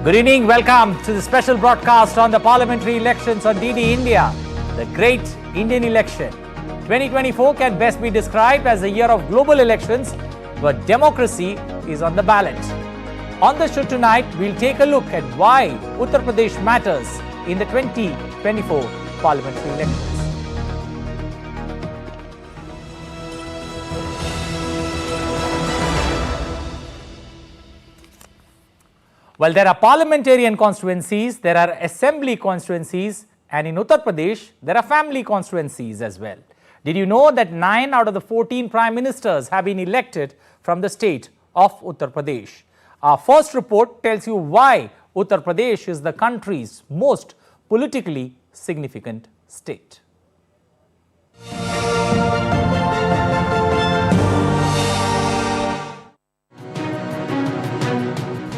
Good evening, welcome to the special broadcast on the parliamentary elections on DD India, the great Indian election. 2024 can best be described as a year of global elections where democracy is on the ballot. On the show tonight, we'll take a look at why Uttar Pradesh matters in the 2024 parliamentary elections. Well, there are parliamentarian constituencies, there are assembly constituencies, and in Uttar Pradesh, there are family constituencies as well. Did you know that 9 out of the 14 prime ministers have been elected from the state of Uttar Pradesh? Our first report tells you why Uttar Pradesh is the country's most politically significant state.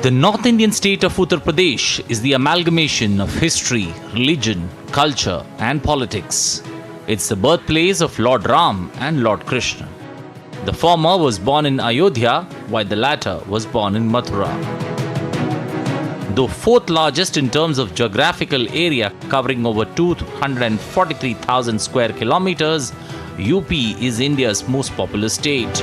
The North Indian state of Uttar Pradesh is the amalgamation of history, religion, culture and politics. It's the birthplace of Lord Ram and Lord Krishna. The former was born in Ayodhya, while the latter was born in Mathura. Though fourth largest in terms of geographical area, covering over 243,000 square kilometers, UP is India's most populous state.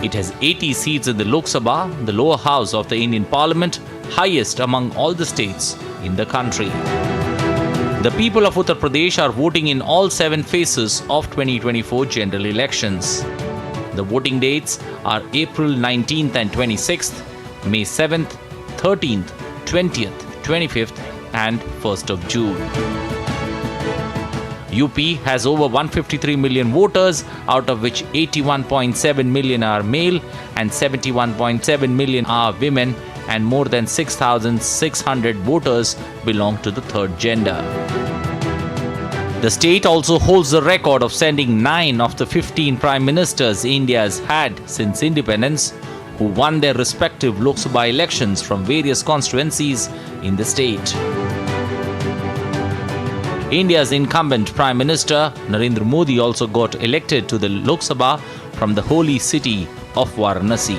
It has 80 seats in the Lok Sabha, the lower house of the Indian Parliament, highest among all the states in the country. The people of Uttar Pradesh are voting in all 7 phases of 2024 general elections. The voting dates are April 19th and 26th, May 7th, 13th, 20th, 25th and 1st of June. UP has over 153 million voters, out of which 81.7 million are male and 71.7 million are women, and more than 6,600 voters belong to the third gender. The state also holds the record of sending 9 of the 15 prime ministers India has had since independence, who won their respective Lok Sabha elections from various constituencies in the state. India's incumbent Prime Minister Narendra Modi also got elected to the Lok Sabha from the holy city of Varanasi.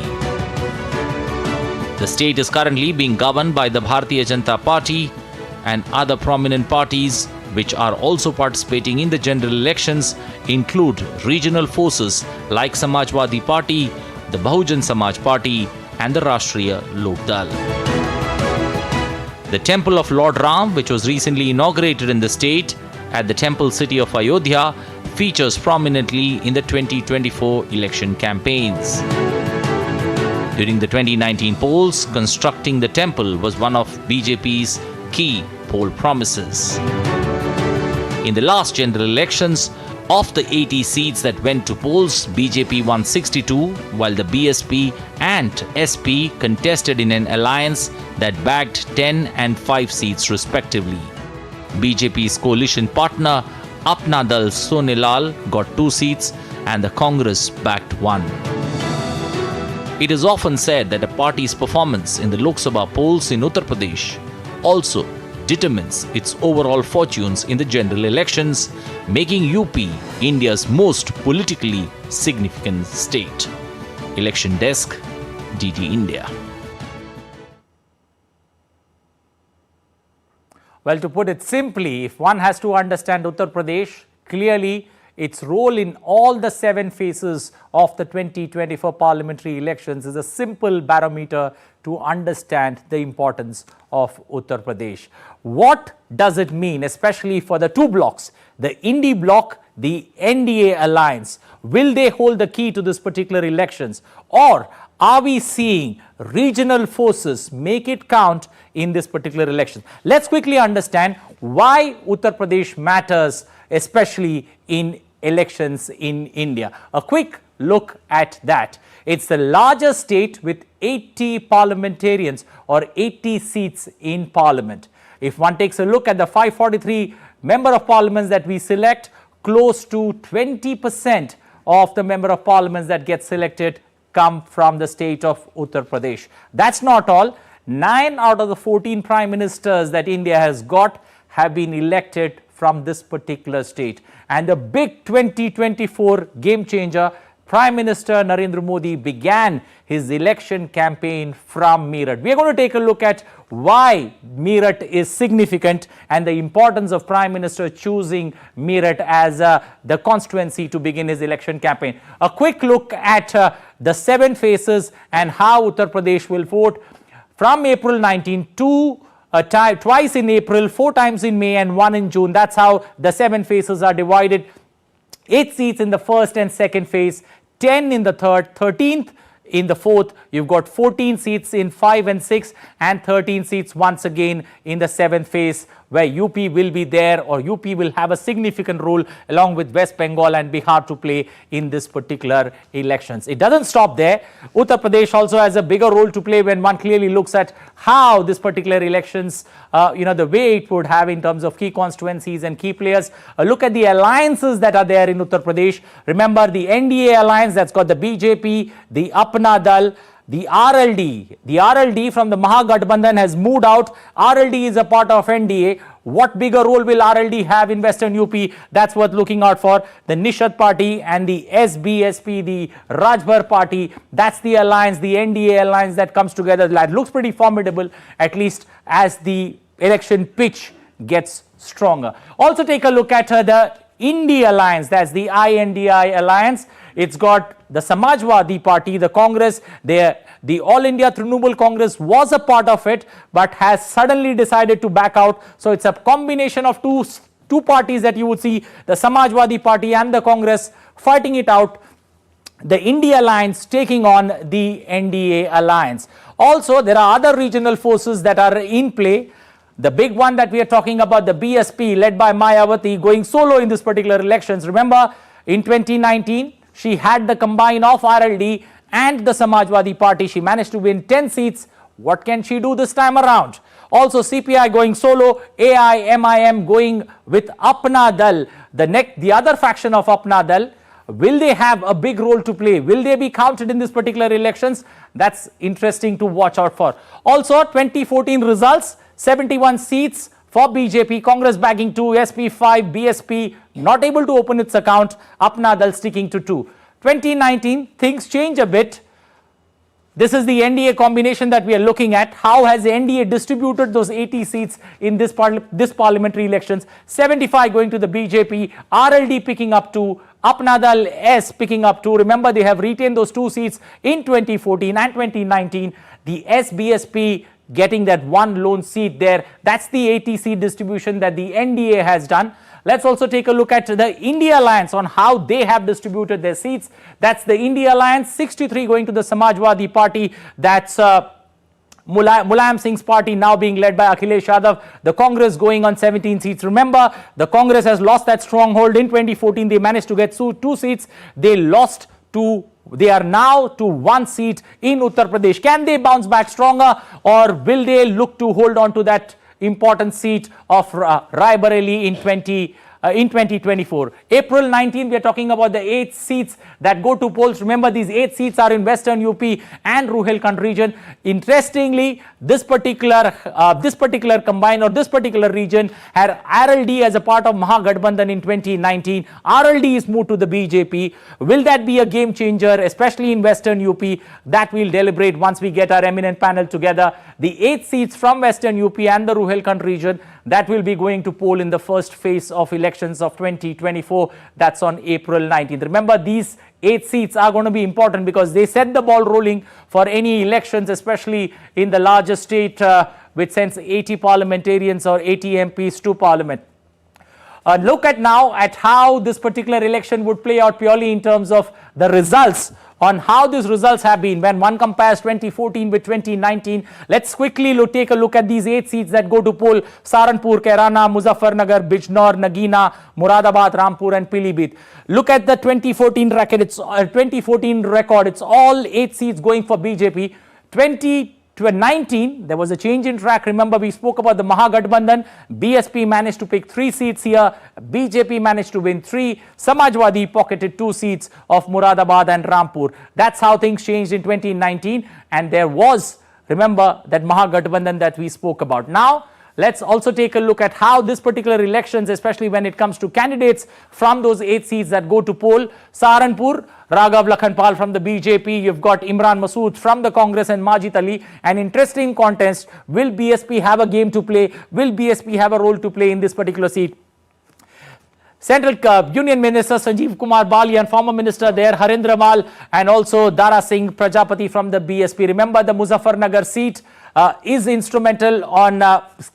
The state is currently being governed by the Bharatiya Janata Party and other prominent parties which are also participating in the general elections include regional forces like Samajwadi Party, the Bahujan Samaj Party and the Rashtriya Lok Dal. The temple of Lord Ram, which was recently inaugurated in the state at the temple city of Ayodhya, features prominently in the 2024 election campaigns. During the 2019 polls, constructing the temple was one of BJP's key poll promises. In the last general elections, of the 80 seats that went to polls, BJP won 62, while the BSP and SP contested in an alliance that bagged 10 and 5 seats respectively. BJP's coalition partner Apna Dal Sonilal got 2 seats and the Congress backed 1. It is often said that a party's performance in the Lok Sabha polls in Uttar Pradesh also determines its overall fortunes in the general elections, making UP India's most politically significant state. Election Desk, DD India. Well, to put it simply, if one has to understand Uttar Pradesh, clearly its role in all the 7 phases of the 2024 parliamentary elections is a simple barometer to understand the importance of Uttar Pradesh. What does it mean, especially for the 2 blocks, the Indi bloc, the NDA alliance? Will they hold the key to this particular elections, or are we seeing regional forces make it count in this particular election? Let's quickly understand why Uttar Pradesh matters, especially in elections in India. A quick look at that. It's the largest state with 80 parliamentarians or 80 seats in parliament. If one takes a look at the 543 member of parliaments that we select, close to 20% of the member of parliaments that get selected come from the state of Uttar Pradesh. That's not all. 9 out of the 14 prime ministers that India has got have been elected from this particular state. And the big 2024 game changer, Prime Minister Narendra Modi began his election campaign from Meerut. We are going to take a look at why Meerut is significant and the importance of Prime Minister choosing Meerut as the constituency to begin his election campaign. A quick look at the 7 phases and how Uttar Pradesh will vote from April 19 to twice in April, 4 times in May and 1 in June. That's how the 7 phases are divided. 8 seats in the first and second phase, 10 in the third, 13th in the fourth. You've got 14 seats in 5 and 6 and 13 seats once again in the 7th phase, where UP will be there, or UP will have a significant role along with West Bengal and Bihar to play in this particular elections. It doesn't stop there. Uttar Pradesh also has a bigger role to play when one clearly looks at how this particular elections, the way it would have in terms of key constituencies and key players. A look at the alliances that are there in Uttar Pradesh. Remember the NDA alliance that's got the BJP, the Apna Dal, the RLD from the Mahagathbandhan has moved out. RLD is a part of NDA. What bigger role will RLD have in Western UP? That's worth looking out for. The Nishad party and the SBSP, the Rajbhar party, that's the alliance, the NDA alliance that comes together. That looks pretty formidable, at least as the election pitch gets stronger. Also take a look at the India alliance, that's the INDI alliance. It's got the Samajwadi party, the Congress, the All India Trinamool Congress was a part of it, but has suddenly decided to back out. So it's a combination of two parties that you would see, the Samajwadi party and the Congress fighting it out. The India alliance taking on the NDA alliance. Also, there are other regional forces that are in play. The big one that we are talking about, the BSP led by Mayawati going solo in this particular elections. Remember, in 2019, she had the combine of RLD and the Samajwadi party. She managed to win 10 seats. What can she do this time around? Also, CPI going solo, AIMIM going with Apna Dal, the other faction of Apna Dal. Will they have a big role to play? Will they be counted in this particular elections? That's interesting to watch out for. Also, 2014 results, 71 seats for BJP, Congress bagging 2, SP 5, BSP not able to open its account, Apna Dal sticking to 2. 2019, things change a bit. This is the NDA combination that we are looking at. How has the NDA distributed those 80 seats in this parliamentary elections? 75 going to the BJP, RLD picking up 2, Apna Dal S picking up 2. Remember, they have retained those 2 seats in 2014 and 2019. The SBSP getting that 1 lone seat there. That's the 80 seat distribution that the NDA has done. Let's also take a look at the India Alliance on how they have distributed their seats. That's the India Alliance, 63 going to the Samajwadi party. That's Mulayam Singh's party now being led by Akhilesh Yadav. The Congress going on 17 seats. Remember, the Congress has lost that stronghold in 2014. They managed to get 2 seats. They are now to 1 seat in Uttar Pradesh. Can they bounce back stronger, or will they look to hold on to that important seat of Rai Bareli in 2024. April 19, we are talking about the 8 seats that go to polls. Remember, these 8 seats are in Western UP and Rohilkhand region. Interestingly, this particular combine, or this particular region, had RLD as a part of Mahagathbandhan in 2019. RLD is moved to the BJP. Will that be a game changer, especially in Western UP? That we'll deliberate once we get our eminent panel together. The 8 seats from Western UP and the Rohilkhand region that will be going to poll in the first phase of elections of 2024. That's on April 19th. Remember, these 8 seats are going to be important because they set the ball rolling for any elections, especially in the largest state which sends 80 parliamentarians or 80 MPs to parliament. Look at now at how this particular election would play out purely in terms of the results, on how these results have been when one compares 2014 with 2019. Let's quickly take a look at these 8 seats that go to poll: Saharanpur, Kairana, Muzaffarnagar, Bijnor, Nagina, Muradabad, Rampur and Pilibhit. Look at the 2014 record. It's all 8 seats going for BJP. 2019, there was a change in track. Remember, we spoke about the Mahagathbandhan. BSP managed to pick 3 seats here. BJP managed to win 3. Samajwadi pocketed 2 seats of Muradabad and Rampur. That's how things changed in 2019. And there was, remember, that Mahagathbandhan that we spoke about. Now, let's also take a look at how this particular elections, especially when it comes to candidates from those 8 seats that go to poll. Saharanpur, Raghav Lakhanpal from the BJP, you've got Imran Masood from the Congress and Majid Ali. An interesting contest. Will BSP have a game to play? Will BSP have a role to play in this particular seat? Central Union Minister Sanjeev Kumar Bali and former minister there Harendra Mal, and also Dara Singh Prajapati from the BSP. Remember, the Muzaffarnagar seat is instrumental on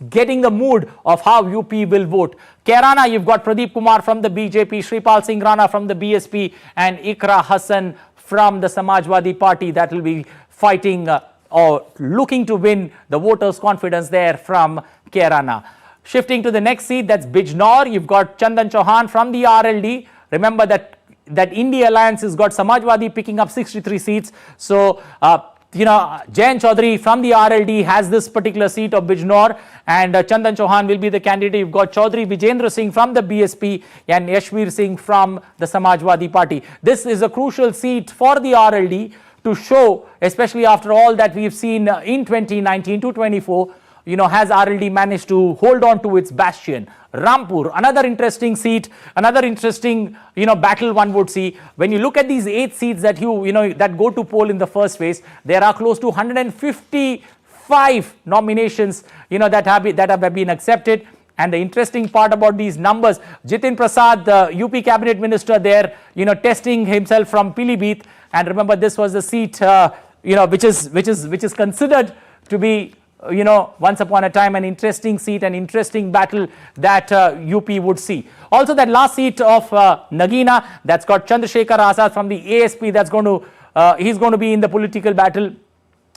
getting the mood of how UP will vote. Kairana, you've got Pradeep Kumar from the BJP, Shripal Singh Rana from the BSP, and Ikra Hassan from the Samajwadi Party that will be fighting or looking to win the voters' confidence there from Kairana. Shifting to the next seat, that's Bijnor. You've got Chandan Chauhan from the RLD. Remember that India Alliance has got Samajwadi picking up 63 seats. So, Jayan Chaudhary from the RLD has this particular seat of Bijnor, and Chandan Chauhan will be the candidate. You've got Chaudhary Vijendra Singh from the BSP and Yashveer Singh from the Samajwadi Party. This is a crucial seat for the RLD to show, especially after all that we've seen in 2019 to 24, has RLD managed to hold on to its bastion. Rampur, another interesting seat, another interesting, battle one would see. When you look at these 8 seats that that go to poll in the first phase, there are close to 155 nominations, that have been accepted. And the interesting part about these numbers, Jitin Prasad, the UP cabinet minister there, testing himself from Pilibhit. And remember, this was the seat, which is considered to be, once upon a time, an interesting seat, an interesting battle that UP would see. Also, that last seat of Nagina, that's got Chandrasekhar Azad from the ASP, he's going to be in the political battle.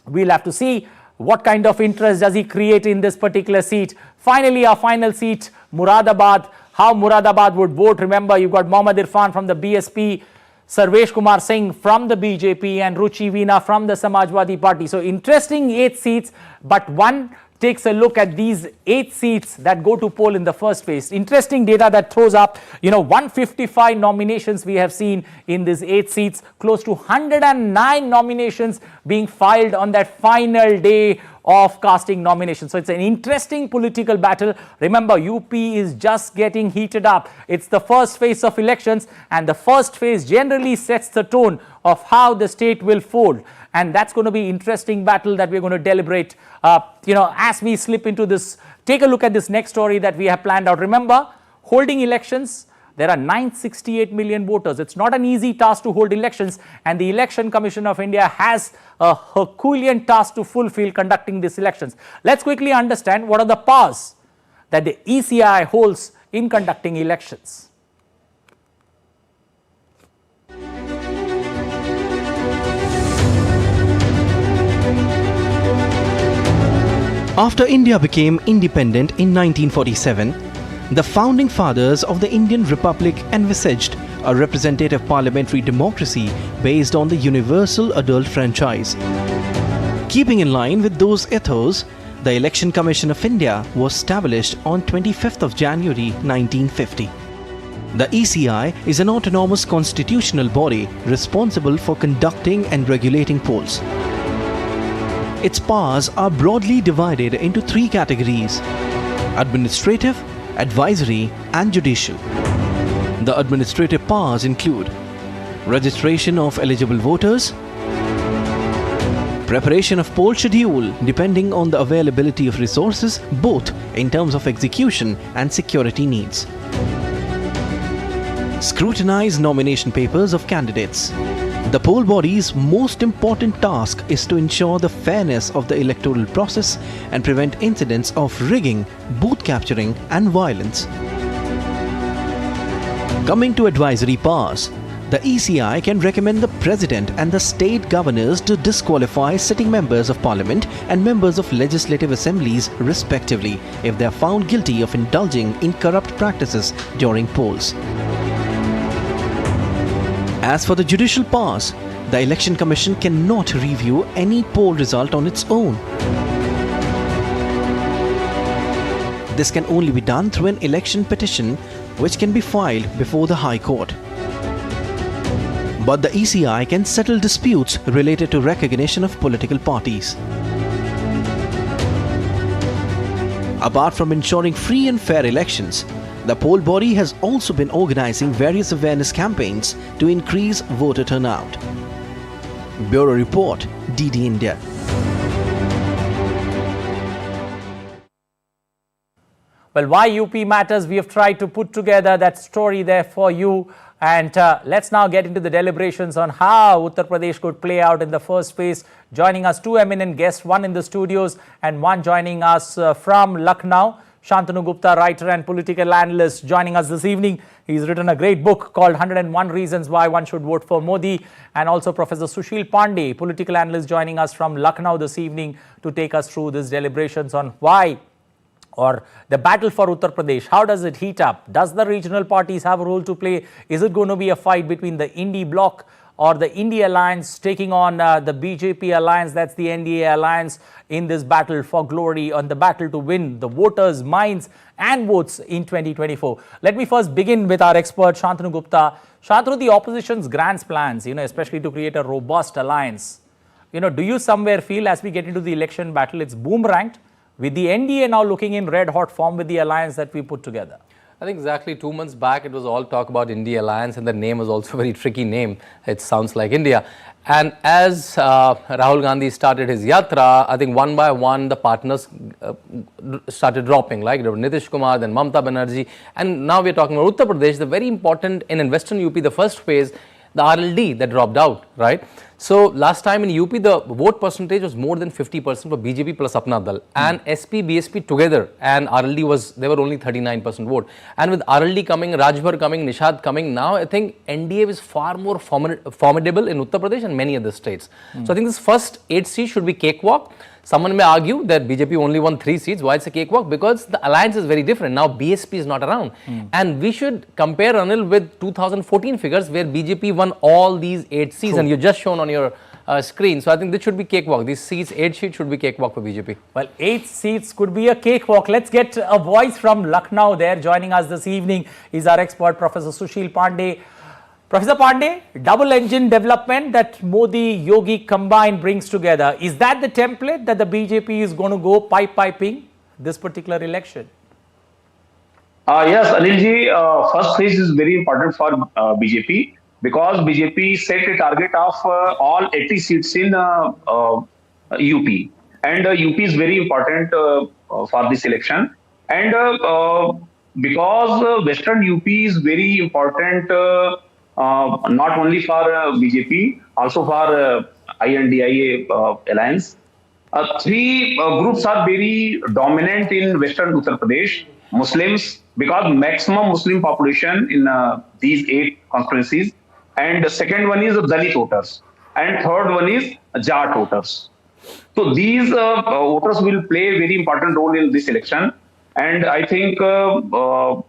We'll have to see what kind of interest does he create in this particular seat. Finally, our final seat, Muradabad, how Muradabad would vote. Remember, you've got Mohammad Irfan from the BSP, Sarvesh Kumar Singh from the BJP, and Ruchi Veena from the Samajwadi Party. So interesting 8 seats, but one takes a look at these 8 seats that go to poll in the first phase. Interesting data that throws up, 155 nominations we have seen in these 8 seats, close to 109 nominations being filed on that final day of casting nominations. So it's an interesting political battle. Remember, UP is just getting heated up. It's the first phase of elections, and the first phase generally sets the tone of how the state will fold. And that's going to be an interesting battle that we're going to deliberate, as we slip into this. Take a look at this next story that we have planned out. Remember, holding elections, there are 968 million voters. It's not an easy task to hold elections, and the Election Commission of India has a Herculean task to fulfill conducting these elections. Let's quickly understand what are the powers that the ECI holds in conducting elections. After India became independent in 1947, the founding fathers of the Indian Republic envisaged a representative parliamentary democracy based on the universal adult franchise. Keeping in line with those ethos, the Election Commission of India was established on 25th of January 1950. The ECI is an autonomous constitutional body responsible for conducting and regulating polls. Its powers are broadly divided into 3 categories: administrative, advisory, and judicial. The administrative powers include registration of eligible voters, preparation of poll schedule depending on the availability of resources both in terms of execution and security needs, scrutinize nomination papers of candidates. The poll body's most important task is to ensure the fairness of the electoral process and prevent incidents of rigging, booth capturing, and violence. Coming to advisory powers, the ECI can recommend the President and the state governors to disqualify sitting members of Parliament and members of legislative assemblies respectively if they are found guilty of indulging in corrupt practices during polls. As for the judicial powers, the Election Commission cannot review any poll result on its own. This can only be done through an election petition which can be filed before the High Court. But the ECI can settle disputes related to recognition of political parties. Apart from ensuring free and fair elections, the poll body has also been organizing various awareness campaigns to increase voter turnout. Bureau Report, DD India. Well, why UP matters, we have tried to put together that story there for you. And let's now get into the deliberations on how Uttar Pradesh could play out in the first phase. Joining us, two eminent guests, one in the studios and one joining us from Lucknow. Shantanu Gupta, writer and political analyst, joining us this evening. He's written a great book called 101 Reasons Why One Should Vote for Modi. And also Professor Sushil Pandey, political analyst, joining us from Lucknow this evening to take us through these deliberations on why, or the battle for Uttar Pradesh. How does it heat up? Does the regional parties have a role to play? Is it going to be a fight between the Indy bloc or the India alliance taking on the BJP alliance, that's the NDA alliance, in this battle for glory, on the battle to win the voters' minds and votes in 2024? Let me first begin with our expert, Shantanu Gupta. Shantanu, the opposition's grand plans, especially to create a robust alliance, do you somewhere feel as we get into the election battle, it's boomeranged, with the NDA now looking in red hot form with the alliance that we put together? I think exactly 2 months back, it was all talk about India Alliance, and the name was also a very tricky name. It sounds like India. And as Rahul Gandhi started his yatra, I think one by one the partners started dropping, like Nitish Kumar, then Mamata Banerjee, and now we're talking about Uttar Pradesh, the very important in Western UP, the first phase, the RLD that dropped out, right? So last time in UP, the vote percentage was more than 50% for BJP plus Apna Dal, and SP, BSP together, and RLD they were only 39% vote. And with RLD coming, Rajbhar coming, Nishad coming, now I think NDA is far more formidable in Uttar Pradesh and many other states. So I think this first 8 seats should be cakewalk. Someone may argue that BJP only won 3 seats. Why it's a cakewalk? Because the alliance is very different. Now BSP is not around. And we should compare, Anil, with 2014 figures where BJP won all these 8 seats. True. And you just shown on your screen. So I think this should be cakewalk. These seats, 8 seats should be cakewalk for BJP. Well, 8 seats could be a cakewalk. Let's get a voice from Lucknow there. Joining us this evening is our expert, Professor Sushil Pandey. Professor Pandey, double engine development that Modi, Yogi combined brings together. Is that the template that the BJP is going to go piping this particular election? Yes, Anilji, first phase is very important for BJP because BJP set a target of all 80 seats in UP. And UP is very important for this election. And because Western UP is very important not only for BJP, also for INDIA alliance. 3 groups are very dominant in Western Uttar Pradesh. Muslims, because maximum Muslim population in these 8 constituencies. And the second one is Dalit voters. And third one is Jat voters. So these voters will play a very important role in this election. And I think when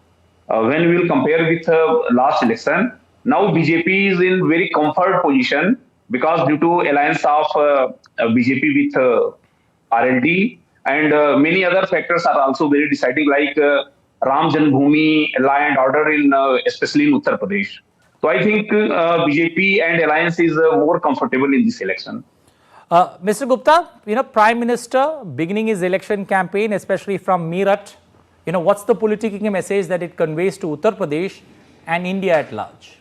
we will compare with last election, now BJP is in very comfort position because due to alliance of BJP with RLD and many other factors are also very deciding, like Ram Janmabhoomi, law and order in especially in Uttar Pradesh. So I think BJP and alliance is more comfortable in this election. Mr. Gupta, Prime Minister beginning his election campaign, especially from Meerut, what's the political message that it conveys to Uttar Pradesh and India at large?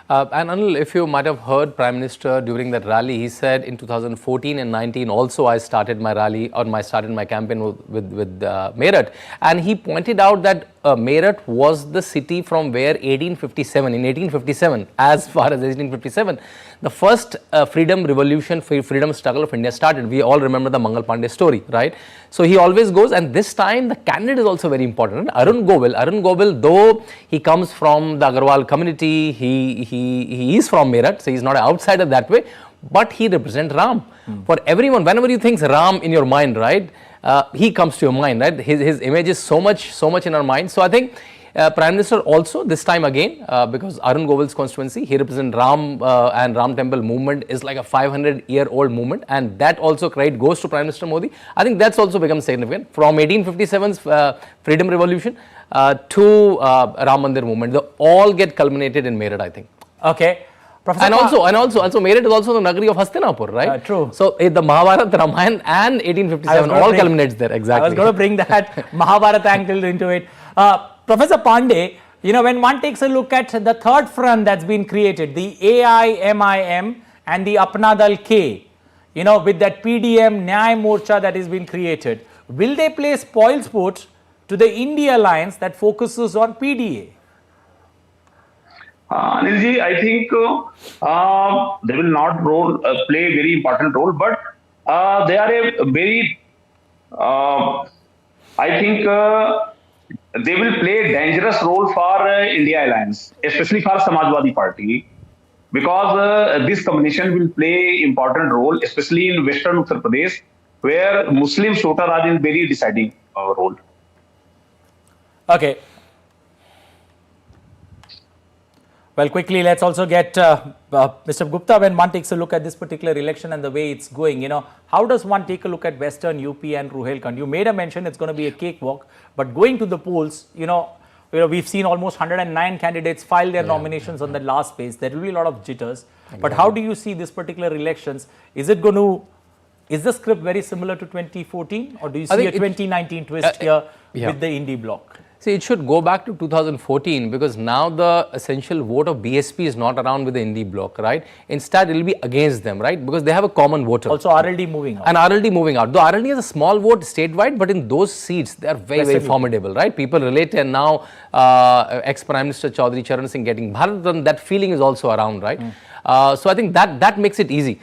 And Anil, if you might have heard Prime Minister during that rally, he said in 2014 and 19 also I started my rally or started my campaign with Meerut, and he pointed out that Meerut was the city from where in 1857, as far as 1857, the first freedom revolution, freedom struggle of India started. We all remember the Mangal Pandey story, right? So he always goes, and this time the candidate is also very important. Arun Govil, though he comes from the Agarwal community, he is from Meerut, so he's not an outsider that way, but he represents Ram. For everyone, whenever you think Ram in your mind, right, he comes to your mind, right? His image is so much in our mind. So I think Prime Minister also this time again, because Arun Govil's constituency, he represents Ram and Ram Temple movement is like a 500-year-old movement, and that also credit goes to Prime Minister Modi. I think that's also become significant from 1857's freedom revolution to Ram Mandir movement. They all get culminated in Meerut, I think. Okay. Professor And also, Meerut is also the Nagari of Hastinapur, right? True. So the Mahabharata, Ramayana and 1857 all culminates there, exactly. I was going to bring that Mahabharata angle into it. Professor Pandey, when one takes a look at the third front that's been created, the AIMIM and the Apna Dal K, with that PDM Nyay Morcha that has been created, will they play spoil sport to the India alliance that focuses on PDA? Anilji, I think they will not play a very important role, but they are a very, I think they will play a dangerous role for India alliance, especially for Samajwadi Party, because this combination will play important role, especially in Western Uttar Pradesh, where Muslim voters are in very deciding role. Okay. Well, quickly, let's also get Mr. Gupta, when one takes a look at this particular election and the way it's going, how does one take a look at Western UP and Ruhelkhand? You made a mention it's going to be a cakewalk, but going to the polls, we've seen almost 109 candidates file their nominations on the last phase. There will be a lot of jitters. Exactly. But how do you see this particular elections? Is the script very similar to 2014, or do you see a 2019 twist here with the indie bloc? See, it should go back to 2014, because now the essential vote of BSP is not around with the Indie bloc, right? Instead, it will be against them, right? Because they have a common voter. Also, RLD moving out. And RLD moving out. Though RLD has a small vote statewide, but in those seats, they are very formidable, right? People relate, and now ex-Prime Minister Chaudhary Charan Singh getting Bharat, that feeling is also around, right? So I think that makes it easy.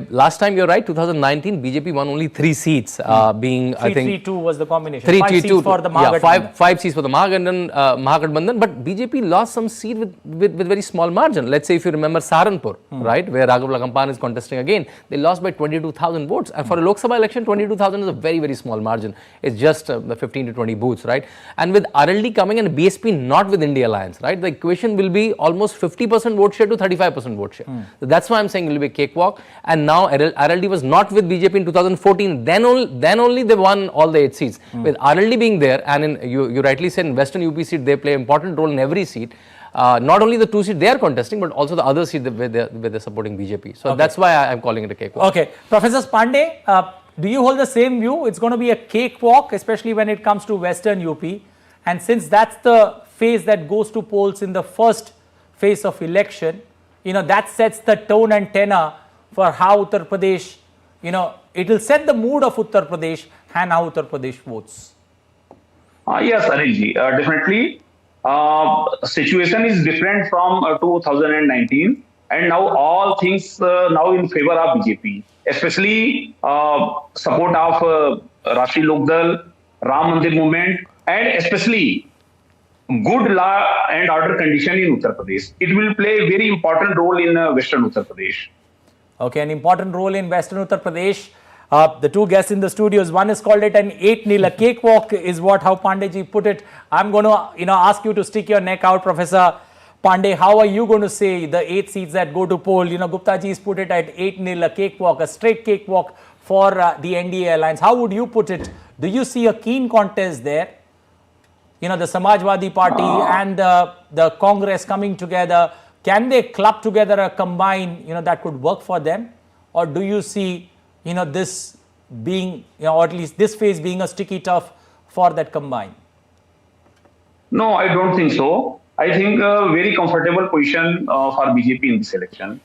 Last time, you're right, 2019, BJP won only 3 seats, being, I think... 3-3-2 was the combination. 3-3-2. 5 seats for the Mahagadbandhan. 5 seats for the Mahagadbandhan, but BJP lost some seat with very small margin. Let's say if you remember Saharanpur, right, where Raghav Lakampan is contesting again, they lost by 22,000 votes. And for a Lok Sabha election, 22,000 is a very, very small margin. It's just the 15 to 20 booths, right? And with RLD coming and BSP not with India Alliance, right, the equation will be almost 50% vote share to 35% vote share. So that's why I'm saying it will be a cakewalk. And now RLD was not with BJP in 2014. Then only they won all the 8 seats. With RLD being there, and you rightly said in Western UP seat, they play an important role in every seat. Not only the 2 seats they are contesting, but also the other seat where they're supporting BJP. So that's why I'm calling it a cakewalk. Okay. Professor Pandey, do you hold the same view? It's going to be a cakewalk, especially when it comes to Western UP. And since that's the phase that goes to polls in the first phase of election, that sets the tone and tenor for how Uttar Pradesh, it will set the mood of Uttar Pradesh and how Uttar Pradesh votes. Yes, Anilji, definitely. Situation is different from 2019, and now all things now in favor of BJP, especially support of Rashtriya Lok Dal, Ram Mandir movement, and especially good law and order condition in Uttar Pradesh. It will play a very important role in Western Uttar Pradesh. Okay, an important role in Western Uttar Pradesh. The 2 guests in the studios, one is called it an 8-0, a cakewalk is how Pandeyji put it. I'm going to, ask you to stick your neck out, Professor Pandey. How are you going to say the 8 seats that go to poll? Guptaji's put it at 8-0, a cakewalk, a straight cakewalk for the NDA alliance. How would you put it? Do you see a keen contest there? The Samajwadi Party and the Congress coming together, can they club together a combine, that could work for them? Or do you see, this being, or at least this phase being a sticky tough for that combine? No, I don't think so. I think a very comfortable position for BJP in this election.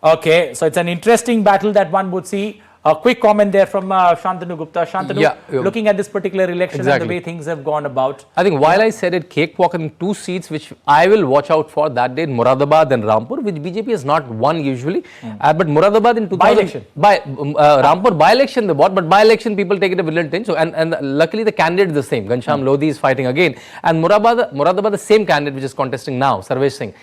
Okay, so it's an interesting battle that one would see. A quick comment there from Shantanu Gupta. Shantanu, looking at this particular election and the way things have gone about. I think while I said it cakewalk in 2 seats, which I will watch out for that day, Moradabad and Rampur, which BJP has not won usually. But Moradabad in 2000... By-election. Rampur by-election they bought, but by-election people take it a villain thing. So, and luckily the candidate is the same. Ghanshyam Lodhi is fighting again. And Moradabad, the same candidate which is contesting now, Sarvesh Singh,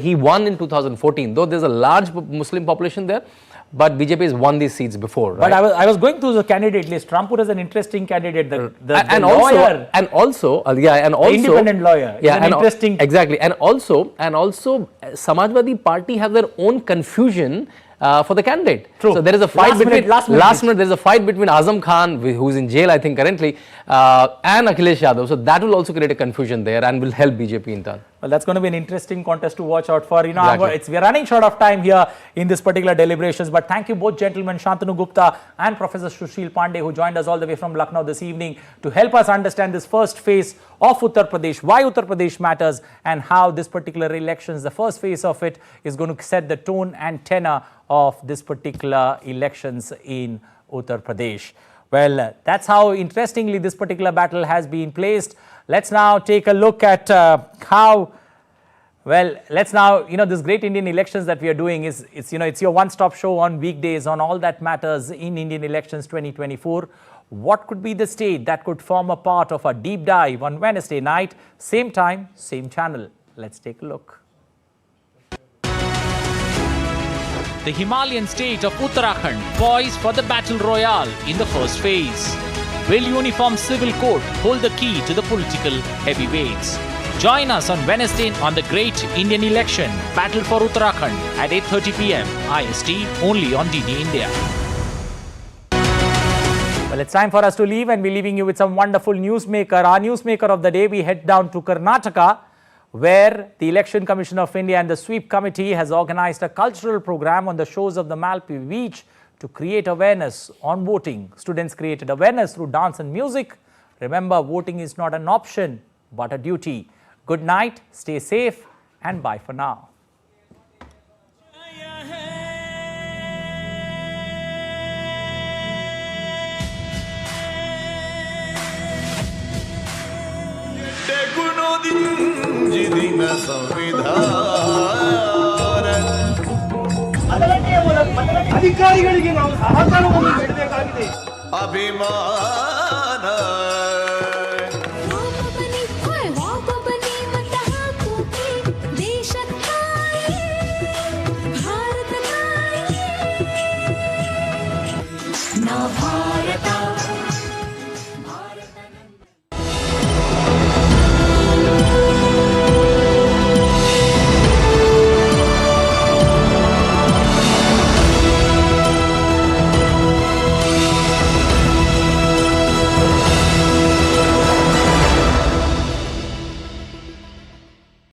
he won in 2014. Though there's a large Muslim population there, but BJP has won these seats before, right? But I was going through the candidate list. Rampur is an interesting candidate. The lawyer. Independent lawyer. Yeah, interesting. Exactly. And also, Samajwadi Party have their own confusion for the candidate. True. So there is a fight last minute there is a fight between Azam Khan, who's in jail, I think, currently, and Akhilesh Yadav. So that will also create a confusion there and will help BJP in turn. Well, that's going to be an interesting contest to watch out for. Exactly. We're running short of time here in this particular deliberations, but thank you both gentlemen, Shantanu Gupta and Professor Sushil Pandey, who joined us all the way from Lucknow this evening to help us understand this first phase of Uttar Pradesh, why Uttar Pradesh matters, and how this particular elections, the first phase of it, is going to set the tone and tenor of this particular elections in Uttar Pradesh. Well, that's how interestingly this particular battle has been placed. Let's now take a look at this great Indian elections that we are doing it's your one-stop show on weekdays on all that matters in Indian elections 2024. What could be the state that could form a part of a deep dive on Wednesday night, same time, same channel? Let's take a look. The Himalayan state of Uttarakhand poised for the battle royale in the first phase. Will uniform civil code hold the key to the political heavyweights? Join us on Wednesday on the great Indian election, Battle for Uttarakhand at 8:30 p.m. IST, only on DD India. Well, it's time for us to leave, and we're leaving you with some wonderful newsmaker. Our newsmaker of the day, we head down to Karnataka, where the Election Commission of India and the Sweep Committee has organized a cultural program on the shores of the Malpe Beach to create awareness on voting. Students created awareness through dance and music. Remember, voting is not an option, but a duty. Good night, stay safe, and bye for now. ಅಧಿಕಾರಿಗಳಿಗೆ ನಾವು ಸಹಕಾರವನ್ನು ನೀಡಬೇಕಾಗಿದೆ. ಅಭಿಮಾನ